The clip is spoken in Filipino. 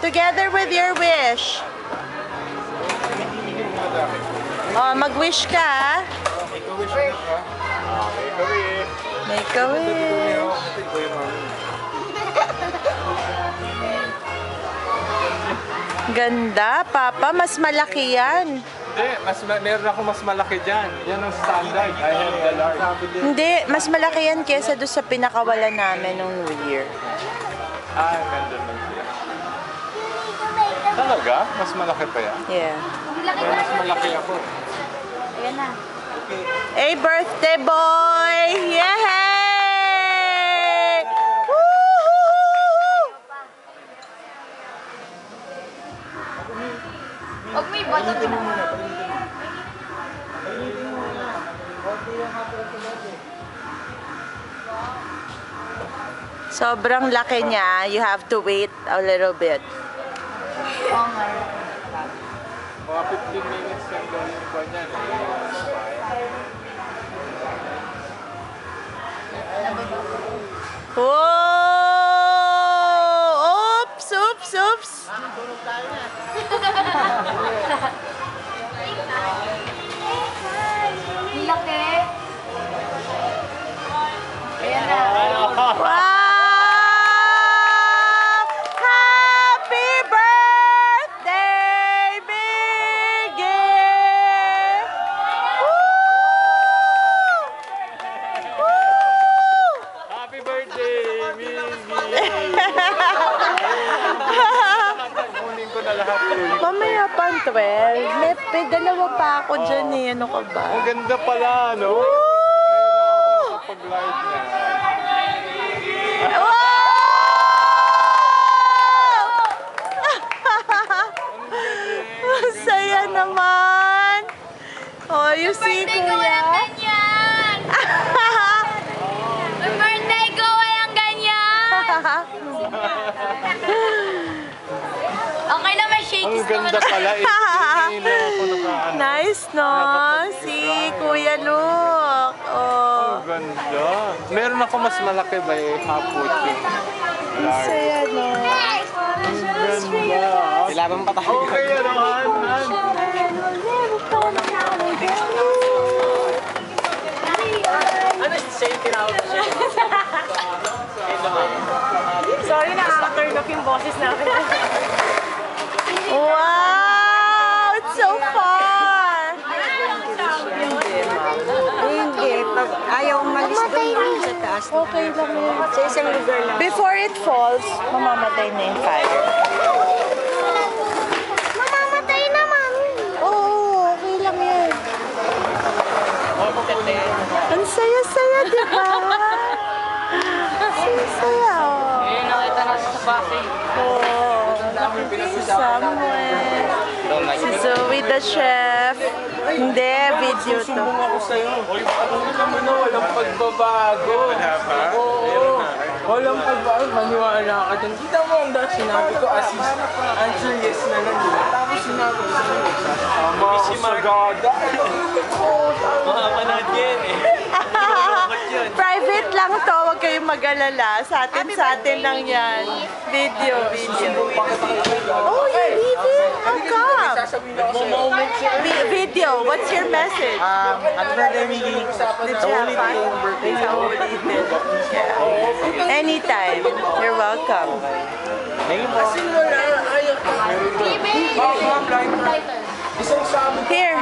Together with your wish. Oh, mag-wish ka. Make a wish. Make a wish. Ganda, Papa. Mas malaki yan. Hindi, meron ako mas malaki dyan. Yan ang standard. I have the large. Hindi, mas malaki yan kesa doon sa pinakawalan namin nung New Year. Ah, ganda lang siya. Talaga? Mas malaki pa yan? Yeah. Mas malaki ako. Ayan na. Hey, birthday boy! Yay! Woo! Huwag may boto din. Sobrang laki niya. You have to wait a little bit. Oo nga. Mga 15 minutes lang daw yung kwan yan. Whoa! Oops! Oops! Oops! Laki. Ayan na. Wow! Happy birthday, Biggie! Woo! Woo! Happy birthday, Mimi! Kunin ko na lahat. Mamaya pa ang 12. May dalawa pa ako dyan eh. Ano ka ba? Ang ganda pala, no? Woo! Pag-live niya. Wow! Saya naman! Oh, you see, Birthday ko walang Kuya? ganyan! Ang birthday ko walang ganyan! Okay naman, shakes Ang ganda pala eh. Hindi ako naka-ano. Nice, no? Si Kuya Luke. Oh. Ang ganda. Meron ako mas malaki ba eh, half-foot. Saya, no? Ang ganda. Ilaban pa tayo. Okay, ano, Han? Ano siya yung tinawag ko siya? Sorry, nakaka-turn off yung boses namin. Wow! It's so far! Hindi, pag ayaw umalis doon sa taas. Okay lang yun. Sa isang lugar lang. Before it falls, mamamatay na yung fire. Mamamatay na, mami! Oo, okay lang yun. Ang saya-saya, di ba? Saya-saya, oh. Eh, nakita na sa base. Oh, si Samuel. Si Zoe the chef. Hindi, video to. Sumbong ako sa'yo. Ano naman na walang pagbabago. Wala pa? Oo. Walang pagbabago. Maniwala ka dyan. Kita mo ang dahil sinabi ko, assist. Answer yes na lang. Tapos sinabi ko sa'yo. Tama ako sa gada. Makapanood yan eh. Private lang to, huwag kayong mag-alala. Sa atin lang yan. Video. Oh, you're leaving? How come? Video, what's your message? Happy birthday, Miggy. Did you have fun? Yeah. Anytime. You're welcome. Thank you po. Here.